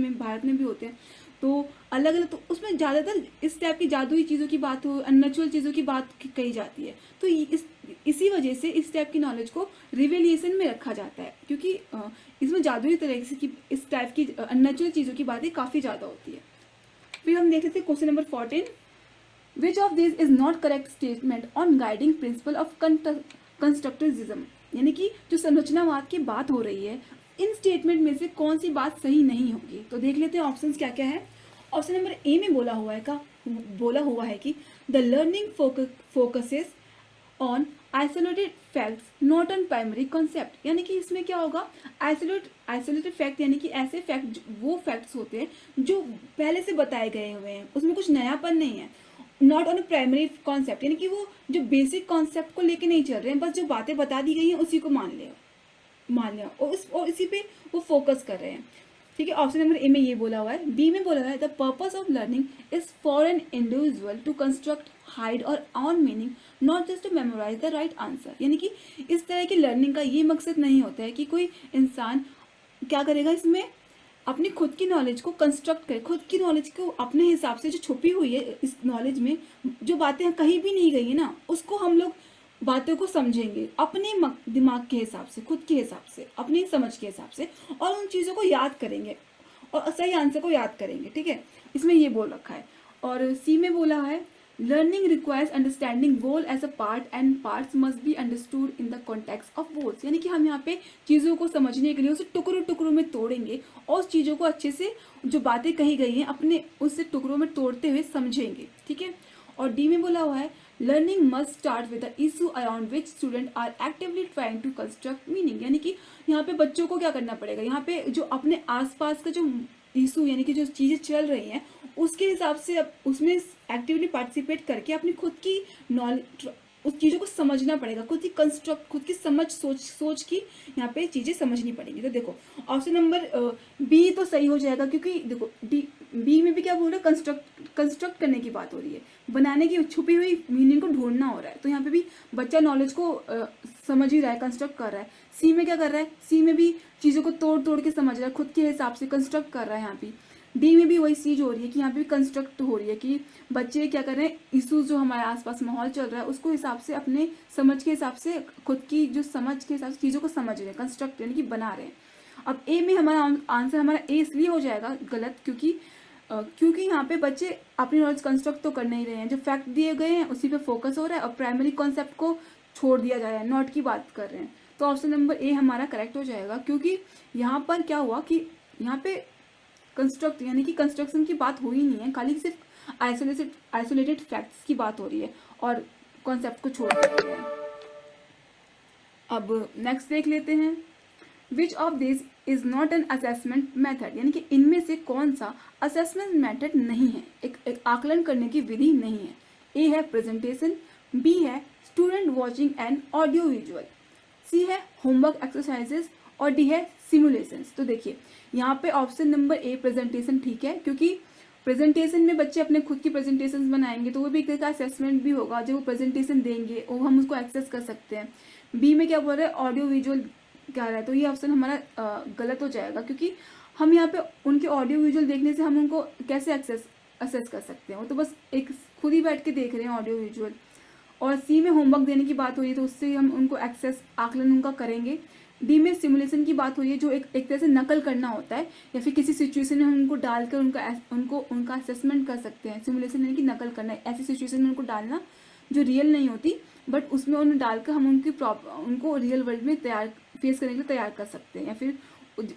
Speaker 1: में भी होते हैं, तो अलग अलग, तो उसमें ज़्यादातर इस टाइप की जादुई चीज़ों की बात हो, अननेचुरल चीज़ों की बात कही जाती है। तो इसी वजह से इस टाइप की नॉलेज को रिवेलिएशन में रखा जाता है, क्योंकि इसमें जादुई तरीके की, इस टाइप की अननेचुरल चीज़ों की बातें काफ़ी ज़्यादा होती है। फिर हम देख लेते हैं question number 14। Which of this is not correct statement on guiding principle of constructivism, यानी कि जो संरचनावाद की बात हो रही है, इन स्टेटमेंट में से कौन सी बात सही नहीं होगी। तो देख लेते हैं ऑप्शंस क्या क्या है। ऑप्शन नंबर ए में बोला हुआ है कि the learning focuses on isolated facts not on primary concept. यानी कि इसमें क्या होगा, आइसोलेटेड फैक्ट यानी कि ऐसे फैक्ट, वो फैक्ट्स होते हैं जो पहले से बताए गए हुए हैं, उसमें कुछ नयापन नहीं है। नॉट ऑन प्राइमरी कॉन्सेप्ट यानी कि वो जो बेसिक कॉन्सेप्ट को लेके नहीं चल रहे हैं, बस जो बातें बता दी गई हैं उसी को मान लिया और इसी पे वो फोकस कर रहे हैं। ठीक है, ऑप्शन नंबर ए में ये बोला हुआ है। बी में बोला हुआ है the purpose of learning is for an individual to construct hide or on meaning not just to memorize the right answer. यानी कि इस तरह की लर्निंग का ये मकसद नहीं होता है कि कोई इंसान क्या करेगा, इसमें अपनी खुद की नॉलेज को कंस्ट्रक्ट करे, खुद की नॉलेज को अपने हिसाब से जो छुपी हुई है इस नॉलेज में, जो बातें कहीं भी नहीं गई है ना, उसको हम लोग बातों को समझेंगे अपने दिमाग के हिसाब से, खुद के हिसाब से, अपनी समझ के हिसाब से, और उन चीज़ों को याद करेंगे और सही आंसर को याद करेंगे। ठीक है, इसमें ये बोल रखा है। और सी में बोला है learning requires understanding whole as a part and parts must be understood in the context of wholes. यानी कि हम यहाँ पे चीज़ों को समझने के लिए उसे टुकड़ों टुकड़ों में तोड़ेंगे और उस चीज़ों को अच्छे से, जो बातें कही गई हैं, अपने उससे टुकड़ों में तोड़ते हुए समझेंगे। ठीक है, और डी में बोला हुआ है learning must start with the issue around which student are actively trying to construct meaning. यानी कि यहाँ पे बच्चों को क्या करना पड़ेगा, यहाँ पे जो अपने आसपास का जो इशू यानी कि जो चीज़ें चल रही हैं उसके हिसाब से अब उसमें एक्टिवली पार्टिसिपेट करके अपनी खुद की नॉलेज, उस चीज़ों को समझना पड़ेगा, खुद की कंस्ट्रक्ट, खुद की समझ, सोच की यहाँ पे चीज़ें समझनी पड़ेंगी। तो देखो ऑप्शन नंबर बी तो सही हो जाएगा, क्योंकि देखो बी में भी क्या बोल रहा है, कंस्ट्रक्ट करने की बात हो रही है, बनाने की, छुपी हुई मीनिंग को ढूंढना हो रहा है। तो यहाँ पे भी बच्चा नॉलेज को समझ ही रहा है, कंस्ट्रक्ट कर रहा है। सी में क्या कर रहा है, सी में भी चीज़ों को तोड़ तोड़ के समझ रहा है, खुद के हिसाब से कंस्ट्रक्ट कर रहा है। यहाँ पे डी में भी वही चीज़ हो रही है कि यहाँ पे भी कंस्ट्रक्ट हो रही है कि बच्चे क्या कर रहे हैं, इशूज जो हमारे आसपास माहौल चल रहा है उसको हिसाब से, अपने समझ के हिसाब से, खुद की जो समझ के हिसाब से चीज़ों को समझ रहे हैं, कंस्ट्रक्ट यानी कि बना रहे हैं। अब ए में हमारा आंसर, हमारा ए इसलिए हो जाएगा गलत क्योंकि यहाँ पे बच्चे अपनी नॉलेज कंस्ट्रक्ट तो कर नहीं रहे हैं, जो फैक्ट दिए गए हैं उसी पे फोकस हो रहा है और प्राइमरी कॉन्सेप्ट को छोड़ दिया जा रहा है, नॉट की बात कर रहे हैं। तो ऑप्शन नंबर ए हमारा करेक्ट हो जाएगा, क्योंकि यहाँ पर क्या हुआ कि यहाँ पे कंस्ट्रक्ट यानी कि कंस्ट्रक्शन की बात हो ही नहीं है, खाली सिर्फ आइसोलेटेड फैक्ट्स की बात हो रही है और कॉन्सेप्ट को छोड़ दिया गया है। अब नेक्स्ट देख लेते हैं, विच of this is not an assessment method. यानी कि इनमें से कौन सा असेसमेंट मेथड नहीं है, एक आकलन करने की विधि नहीं है। ए है प्रेजेंटेशन, बी है student watching and audio visual, C है होमवर्क एक्सरसाइजेस और डी है सिमुलेशंस। तो देखिए यहाँ पे ऑप्शन नंबर ए प्रेजेंटेशन ठीक है, क्योंकि प्रेजेंटेशन में बच्चे अपने खुद की प्रेजेंटेशन बनाएंगे तो वो भी एक तरह का असेसमेंट भी होगा, जब वो प्रेजेंटेशन देंगे वो हम उसको एक्सेस कर सकते हैं। बी में क्या बोल रहे हैं, ऑडियो विजुअल क्या रहा है, तो ये ऑप्शन हमारा गलत हो जाएगा, क्योंकि हम यहाँ पे उनके ऑडियो विजुअल देखने से हम उनको कैसे असेस कर सकते हैं, वो तो बस एक खुद ही बैठ के देख रहे हैं ऑडियो विजुअल। और सी में होमवर्क देने की बात हो रही है तो उससे हम उनको एक्सेस, आकलन उनका करेंगे। डी में सिमुलेशन की बात हो रही है, जो एक तरह से नकल करना होता है, या फिर किसी सिचुएशन में हम उनको डालकर उनका असेसमेंट कर सकते हैं। सिमुलेशन यानी कि नकल करना है, ऐसी सिचुएशन में उनको डालना जो रियल नहीं होती, बट उसमें उन्हें डालकर हम उनको रियल वर्ल्ड में फेस करने के लिए तैयार कर सकते हैं, या फिर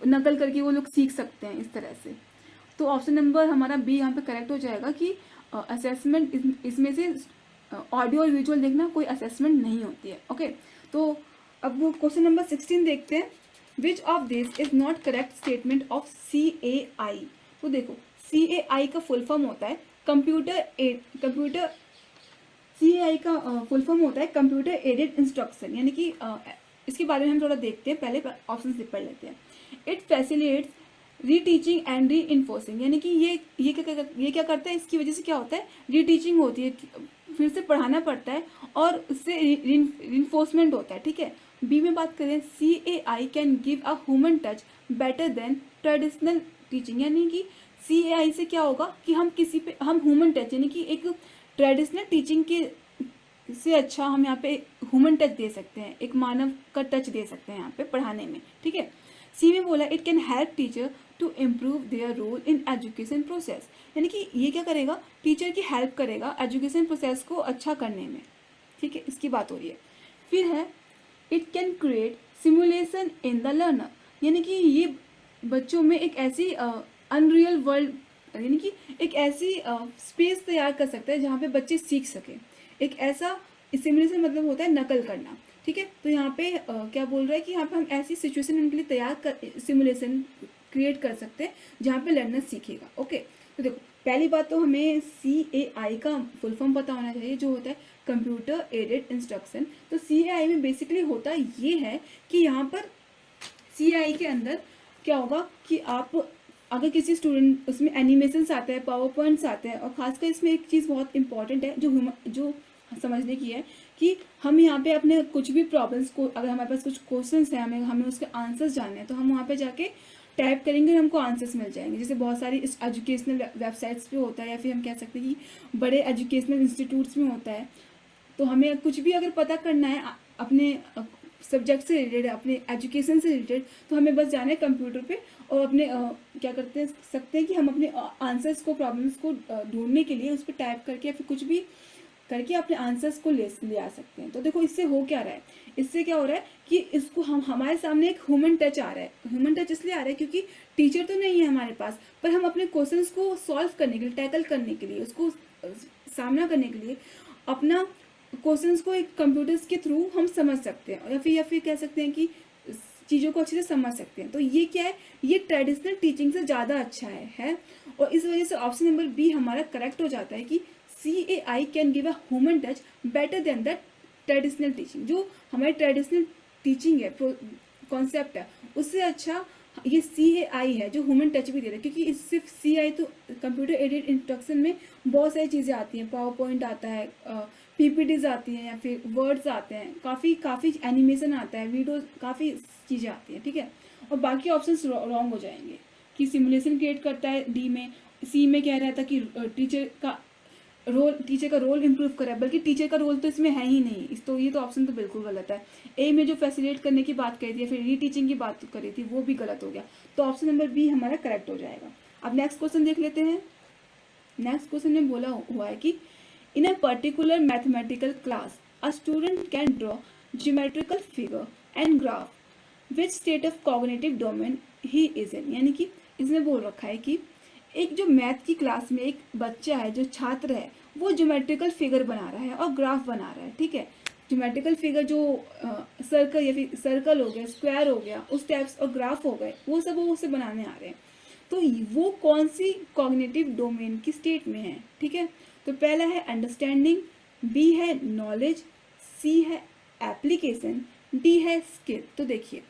Speaker 1: नकल करके वो लोग सीख सकते हैं इस तरह से। तो ऑप्शन नंबर हमारा बी यहाँ पे करेक्ट हो जाएगा कि असेसमेंट, इसमें से ऑडियो और विजुअल देखना कोई असेसमेंट नहीं होती है। ओके, तो अब वो क्वेश्चन नंबर 16 देखते हैं, विच of this is not correct statement of CAI। तो देखो CAI का फुल फॉर्म होता है CAI का फुल फॉर्म होता है कंप्यूटर एडेड इंस्ट्रक्शन, यानी कि इसके बारे में हम थोड़ा देखते हैं, पहले ऑप्शन से पढ़ लेते हैं। It facilitates रीटीचिंग and re enforcing, यानी कि ये क्या करता है, इसकी वजह से क्या होता है, रीटीचिंग होती है, फिर से पढ़ाना पड़ता है और उससे रिइंफोर्समेंट होता है। ठीक है, बी में बात करें, CAI can give a human touch better than traditional teaching, यानी कि CAI से क्या होगा कि हम ह्यूमन टच यानी कि एक ट्रेडिशनल टीचिंग के से अच्छा हम यहाँ पे ह्यूमन टच दे सकते हैं, एक मानव का टच दे सकते हैं यहाँ पे पढ़ाने में। ठीक है, सी में बोला it can help teacher to improve their role in education process, यानी कि ये क्या करेगा, टीचर की हेल्प करेगा एजुकेशन प्रोसेस को अच्छा करने में। ठीक है, इसकी बात हो रही है। फिर है it can create simulation in the learner, यानी कि ये बच्चों में एक ऐसी अनरियल वर्ल्ड यानी कि एक ऐसी स्पेस तैयार कर सकता है जहाँ पे बच्चे सीख सकें, एक ऐसा सिमुलेशन मतलब होता है नकल करना, ठीक है। तो यहाँ पे क्या बोल रहा है कि यहाँ पे हम ऐसी सिचुएशन उनके लिए तैयार कर सिमुलेशन क्रिएट कर सकते हैं जहाँ पे लर्नर सीखेगा। ओके, तो देखो पहली बात तो हमें CAI का फुल फॉर्म पता होना चाहिए, जो होता है कंप्यूटर एडेड इंस्ट्रक्शन। तो CAI में बेसिकली होता ये है कि यहाँ पर CAI के अंदर क्या होगा कि आप अगर किसी स्टूडेंट उसमें एनिमेशंस आते हैं, पावर पॉइंट्स आते हैं, और खासकर इसमें एक चीज़ बहुत इंपॉर्टेंट है जो समझने की है कि हम यहाँ पे अपने कुछ भी प्रॉब्लम्स को, अगर हमारे पास कुछ क्वेश्चंस हैं, हमें उसके आंसर्स जानने हैं, तो हम वहाँ पे जाके टाइप करेंगे और हमको आंसर्स मिल जाएंगे। जैसे बहुत सारी एजुकेशनल वेबसाइट्स पे होता है, या फिर हम कह सकते हैं कि बड़े एजुकेशनल इंस्टीट्यूट्स में होता है। तो हमें कुछ भी अगर पता करना है अपने सब्जेक्ट से रिलेटेड, अपने एजुकेशन से रिलेटेड, तो हमें बस जाना है कंप्यूटर पे और अपने क्या करते सकते हैं कि हम अपने आंसर्स को, प्रॉब्लम्स को ढूंढने के लिए उस पर टाइप करके या फिर कुछ भी करके अपने आंसर्स को ले आ सकते हैं। तो देखो इससे हो क्या रहा है, इससे क्या हो रहा है कि इसको हमारे सामने एक ह्यूमन टच आ रहा है। ह्यूमन टच इसलिए आ रहा है क्योंकि टीचर तो नहीं है हमारे पास, पर हम अपने क्वेश्चंस को सॉल्व करने के लिए, टैकल करने के लिए, उसको सामना करने के लिए अपना क्वेश्चंस को एक कंप्यूटर्स के थ्रू हम समझ सकते हैं, या फिर कह सकते हैं कि चीज़ों को अच्छे से समझ सकते हैं। तो ये क्या है, ये ट्रेडिशनल टीचिंग से ज़्यादा अच्छा है। और इस वजह से ऑप्शन नंबर बी हमारा करेक्ट हो जाता है कि CAI can give a human touch better than the traditional teaching. जो हमारी ट्रेडिशनल टीचिंग है, कॉन्सेप्ट है, उससे अच्छा ये CAI है जो ह्यूमन टच भी दे रहा है। क्योंकि इस सिर्फ CAI तो कंप्यूटर एडेड इंस्ट्रक्शन में बहुत सारी चीज़ें आती हैं, पावर पॉइंट आता है, PPTs आती हैं, या फिर वर्ड्स आते हैं, काफ़ी एनिमेशन आता है, वीडियोस, काफ़ी चीज़ें आती हैं, ठीक है। और बाकी ऑप्शंस रॉन्ग हो जाएंगे कि सिमुलेशन क्रिएट करता है डी में, सी में कह रहा था कि टीचर का रोल इम्प्रूव करा है, बल्कि टीचर का रोल तो इसमें है ही नहीं। तो ये तो ऑप्शन तो बिल्कुल गलत है। ए में जो फैसिलिटेट करने की बात करी थी या फिर रीटीचिंग की बात करी थी वो भी गलत हो गया। तो ऑप्शन नंबर बी हमारा करेक्ट हो जाएगा। अब नेक्स्ट क्वेश्चन देख लेते हैं। नेक्स्ट क्वेश्चन में बोला हुआ है कि in a particular mathematical class a student can draw geometrical figure and graph which state of cognitive domain he is in. यानी कि इसमें बोल रखा है कि एक जो मैथ की क्लास में एक बच्चा है, जो छात्र है, वो ज्योमेट्रिकल फिगर बना रहा है और ग्राफ बना रहा है, ठीक है। ज्योमेट्रिकल फिगर जो सर्कल या फिर सर्कल हो गया, स्क्वायर हो गया, उस टाइप्स, और ग्राफ हो गए, वो सब वो उसे बनाने आ रहे हैं। तो वो कौन सी कॉग्निटिव डोमेन की स्टेट में है, ठीक है। तो पहला है अंडरस्टैंडिंग, बी है नॉलेज, सी है एप्लीकेशन, डी है स्किल। तो देखिए,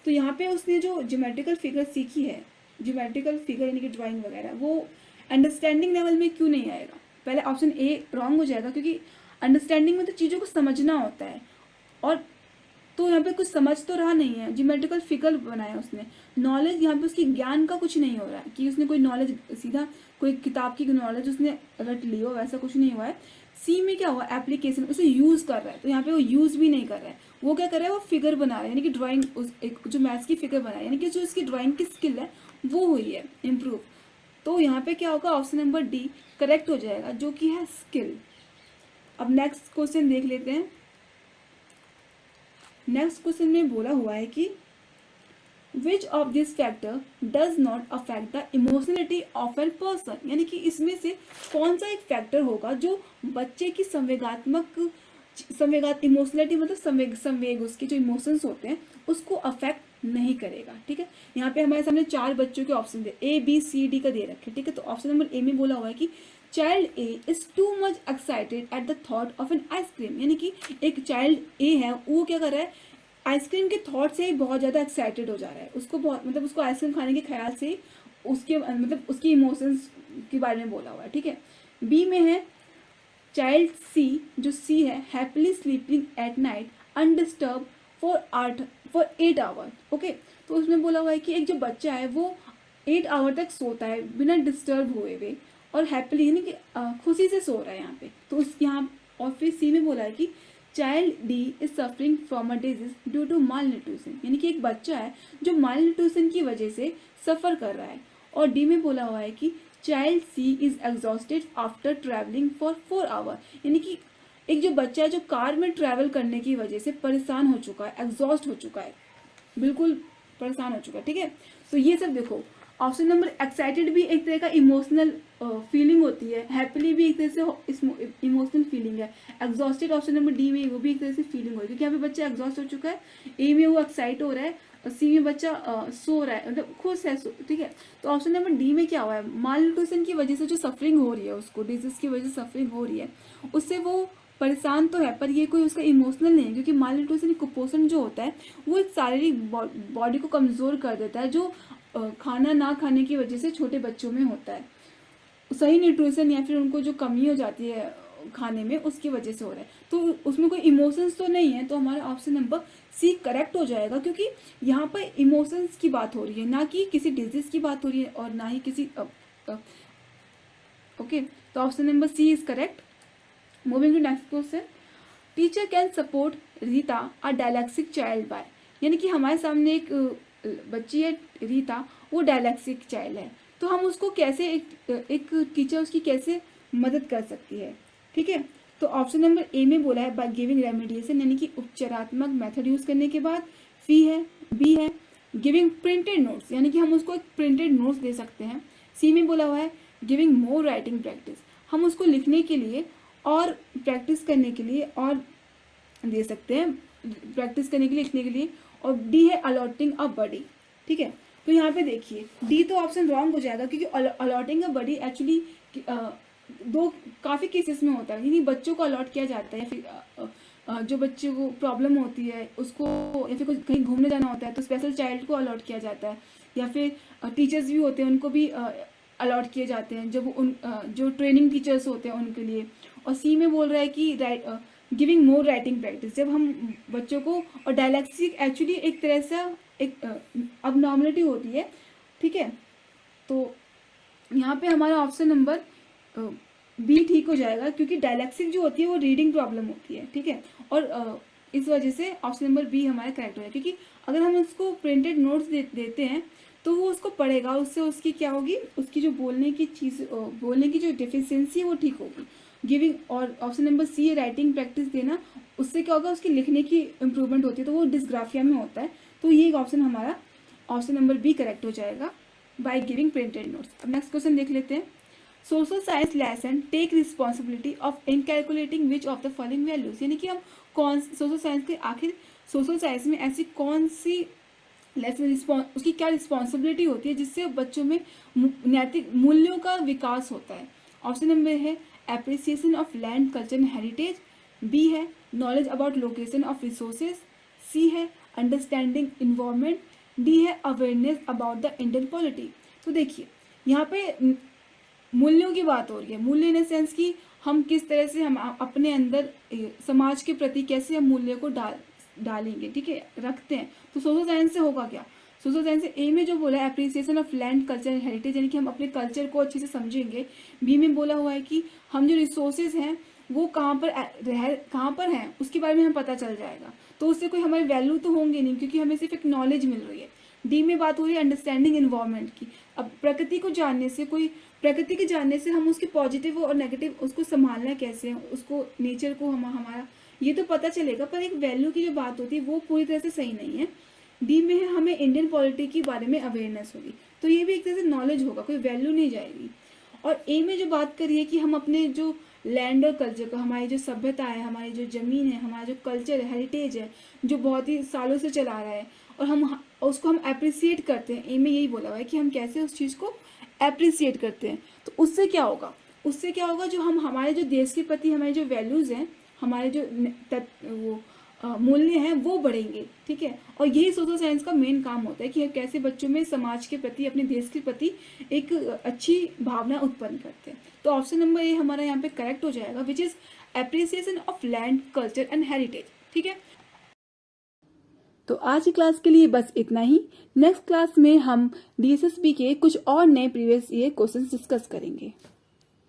Speaker 1: तो यहाँ पे उसने जो ज्योमेट्रिकल फिगर सीखी है, ज्योमेट्रिकल फिगर यानी कि ड्राइंग वगैरह, वो अंडरस्टैंडिंग लेवल में क्यों नहीं आएगा। पहले ऑप्शन ए रॉन्ग हो जाएगा, क्योंकि अंडरस्टैंडिंग में तो चीज़ों को समझना होता है, और तो यहाँ पे कुछ समझ तो रहा नहीं है, ज्योमेट्रिकल फिगर बनाया उसने। नॉलेज, यहाँ पे उसकी ज्ञान का कुछ नहीं हो रहा है कि उसने कोई नॉलेज, सीधा कोई किताब की नॉलेज उसने रट ली हो, वैसा कुछ नहीं हुआ है। सी में क्या हुआ, एप्लीकेशन, उसे यूज़ कर रहा है, तो यहाँ पे वो यूज़ भी नहीं कर रहा है, वो क्या कर रहा है, वो फिगर बना रहा है, यानी कि ड्राइंग, एक जो मैथ्स की फिगर बना है, यानी कि जो उसकी ड्राइंग की स्किल है वो हुई है इम्प्रूव। तो यहाँ पे क्या होगा, ऑप्शन नंबर डी करेक्ट हो जाएगा, जो कि है स्किल। अब नेक्स्ट क्वेश्चन देख लेते हैं। नेक्स्ट क्वेश्चन में बोला हुआ है कि which of this factor does not affect the emotionality of an person. यानी कि इसमें से कौन सा एक फैक्टर होगा जो बच्चे की इमोशनलिटी मतलब संवेग, उसके जो इमोशंस होते हैं उसको अफेक्ट नहीं करेगा, ठीक है। यहाँ पे हमारे सामने 4 बच्चों के option they, A B C D का दे रखे, ठीक है। तो ऑप्शन नंबर ए में बोला हुआ है कि child a is too much excited at the thought of an ice cream. यानी कि एक चाइल्ड ए है, वो क्या कर रहा है, आइसक्रीम के थॉट से ही बहुत ज़्यादा एक्साइटेड हो जा रहा है, उसको बहुत, मतलब उसको आइसक्रीम खाने के ख्याल से ही उसके उसकी इमोशंस के बारे में बोला हुआ है, ठीक है। बी में है चाइल्ड सी, जो सी है, happily sleeping at night undisturb for 8 hour. Okay, तो उसमें बोला हुआ है कि एक जो बच्चा है वो 8 आवर तक सोता है बिना डिस्टर्ब हुए हुए, और हैप्पीली यानी कि खुशी से सो रहा है यहाँ पे। तो उस यहाँ, और फिर सी में बोला है कि child D is suffering from a disease due to malnutrition. यानी कि एक बच्चा है जो माल न्यूट्रिशन की वजह से सफ़र कर रहा है। और डी में बोला हुआ है कि child C is exhausted after travelling for 4 hour. यानी कि एक जो बच्चा है जो कार में ट्रैवल करने की वजह से परेशान हो चुका है, एग्जॉस्ट हो चुका है, बिल्कुल परेशान हो चुका है, ठीक है। तो ये सब देखो, ऑप्शन नंबर एक्साइटेड भी एक तरह का इमोशनल फीलिंग होती है, हैप्पीली भी एक तरह से इमोशनल फीलिंग है। एग्जॉस्टेड ऑप्शन नंबर डी में वो भी एक तरह से फीलिंग हो रही है, क्योंकि यहाँ पे बच्चा एग्जॉस्ट हो चुका है, ए में वो एक्साइट हो रहा है और सी में बच्चा सो रहा है, मतलब खुश है, ठीक है। तो ऑप्शन नंबर डी में क्या हुआ है, माल न्यूट्रिशन की वजह से जो सफरिंग हो रही है, उसको डिजीज की वजह से सफरिंग हो रही है, उससे वो परेशान तो है, पर ये कोई उसका इमोशनल नहीं है, क्योंकि माल न्यूट्रिशन कुपोषण जो होता है वो एक शारीरिक बॉडी को कमजोर कर देता है, जो खाना ना खाने की वजह से छोटे बच्चों में होता है, सही न्यूट्रिशन या फिर उनको जो कमी हो जाती है खाने में, उसकी वजह से हो रहा है। तो उसमें कोई इमोशंस तो नहीं है, तो हमारा ऑप्शन नंबर सी करेक्ट हो जाएगा, क्योंकि यहाँ पर इमोशंस की बात हो रही है, ना कि किसी डिजीज की बात हो रही है और ना ही किसी ओके। तो option number C is correct. Moving to next question, teacher can support Rita a dyslexic child by, यानी कि हमारे सामने एक बच्ची है रीता, वो डायलैक्सिक चाइल्ड है, तो हम उसको कैसे एक टीचर उसकी कैसे मदद कर सकती है, ठीक है। तो ऑप्शन नंबर ए में बोला है बाय गिविंग रेमेडिएशन, यानी कि उपचारात्मक मेथड यूज करने के बाद, बी है गिविंग प्रिंटेड नोट्स, यानी कि हम उसको एक प्रिंटेड नोट्स दे सकते हैं, सी में बोला हुआ है गिविंग मोर राइटिंग प्रैक्टिस, हम उसको लिखने के लिए और प्रैक्टिस करने के लिए और दे सकते हैं, प्रैक्टिस करने के लिए, लिखने के लिए, और डी है अलॉटिंग अ बडी, ठीक है। तो यहाँ पे देखिए डी तो ऑप्शन रॉन्ग हो जाएगा, क्योंकि अलॉटिंग अ बडी एक्चुअली दो काफ़ी केसेस में होता है, यानी बच्चों को अलॉट किया जाता है, फिर जो बच्चे को प्रॉब्लम होती है उसको, या फिर कुछ कहीं घूमने जाना होता है तो स्पेशल चाइल्ड को अलॉट किया जाता है, या फिर टीचर्स भी होते हैं उनको भी अलॉट किए जाते हैं, जब उन जो ट्रेनिंग टीचर्स होते हैं उनके लिए। और सी में बोल रहा है कि गिविंग मोर राइटिंग प्रैक्टिस, जब हम बच्चों को, और डायलैक्सिक एक्चुअली एक तरह से एक अबनॉर्मलिटी होती है, ठीक है। तो यहाँ पे हमारा ऑप्शन नंबर बी ठीक हो जाएगा, क्योंकि डायलैक्सिक जो होती है वो रीडिंग प्रॉब्लम होती है, ठीक है। और इस वजह से ऑप्शन नंबर बी हमारा करेक्ट हो जाएगा, क्योंकि अगर हम उसको प्रिंटेड नोट्स देते हैं तो वो उसको पढ़ेगा, उससे उसकी क्या होगी, उसकी जो बोलने की जो डिफिशियंसी है वो ठीक होगी। गिविंग, और ऑप्शन नंबर सी है राइटिंग प्रैक्टिस देना, उससे क्या होगा, उसकी लिखने की इंप्रूवमेंट होती है, तो वो डिस्ग्राफिया में होता है, तो ये ऑप्शन हमारा ऑप्शन नंबर बी करेक्ट हो जाएगा बाय गिविंग प्रिंटेड नोट्स। अब नेक्स्ट क्वेश्चन देख लेते हैं। Social science lesson take responsibility of inculcating which of the following values, यानी कि हम कौन सोशल साइंस के आखिर सोशल साइंस में ऐसी कौन सी लेसन उसकी क्या रिस्पॉन्सिबिलिटी होती है जिससे बच्चों में नैतिक मूल्यों का विकास होता है। ऑप्शन नंबर है appreciation of land culture and heritage, B है knowledge about location of resources, C है अंडरस्टैंडिंग इन्वायरमेंट, डी है awareness about the Indian polity. तो देखिए यहाँ पे मूल्यों की बात हो रही है, मूल्य इन सेंस कि हम किस तरह से हम अपने अंदर समाज के प्रति कैसे हम मूल्य को डालेंगे, ठीक है, रखते हैं। तो सोशल साइंस से होगा क्या, सोशल साइंस से ए में जो बोला है appreciation of land culture and heritage, यानी कि हम अपने कल्चर को अच्छे से समझेंगे। बी में बोला हुआ है कि हम जो रिसोर्सेज हैं वो कहाँ पर हैं उसके बारे में हमें पता चल जाएगा, तो उससे कोई हमारी वैल्यू तो होंगे नहीं, क्योंकि हमें सिर्फ एक नॉलेज मिल रही है। डी में बात हो रही है अंडरस्टैंडिंग इन्वायरमेंट की, अब प्रकृति के जानने से हम उसके पॉजिटिव और नेगेटिव उसको संभालना कैसे है, उसको नेचर को हमारा ये तो पता चलेगा, पर एक वैल्यू की जो बात होती है वो पूरी तरह से सही नहीं है। डी में है हमें इंडियन पॉलिटी के बारे में अवेयरनेस होगी, तो ये भी एक तरह से नॉलेज होगा, कोई वैल्यू नहीं जाएगी। और ए में जो बात करिए कि हम अपने जो लैंड और कल्चर को, हमारी जो सभ्यता है, हमारी जो ज़मीन है, हमारा जो कल्चर है, हेरिटेज है, जो बहुत ही सालों से चला रहा है, और हम उसको हम अप्रिसिएट करते हैं। ए में यही बोला हुआ है कि हम कैसे उस चीज़ को अप्रिसिएट करते हैं। तो उससे क्या होगा जो हम हमारे जो देश के प्रति हमारे जो वैल्यूज़ हैं, हमारे जो मूल्य हैं वो बढ़ेंगे, ठीक है। और यही सोशल साइंस का मेन काम होता है कि कैसे बच्चों में समाज के प्रति, अपने देश के प्रति एक अच्छी भावना उत्पन्न करते हैं। तो ऑप्शन नंबर ए हमारा यहाँ पे करेक्ट हो जाएगा, which is appreciation of land culture and heritage, ठीक है। तो आज की क्लास के लिए बस इतना ही। नेक्स्ट क्लास में हम DSSB के कुछ और नए प्रीवियस ईयर क्वेश्चंस डिस्कस करेंगे।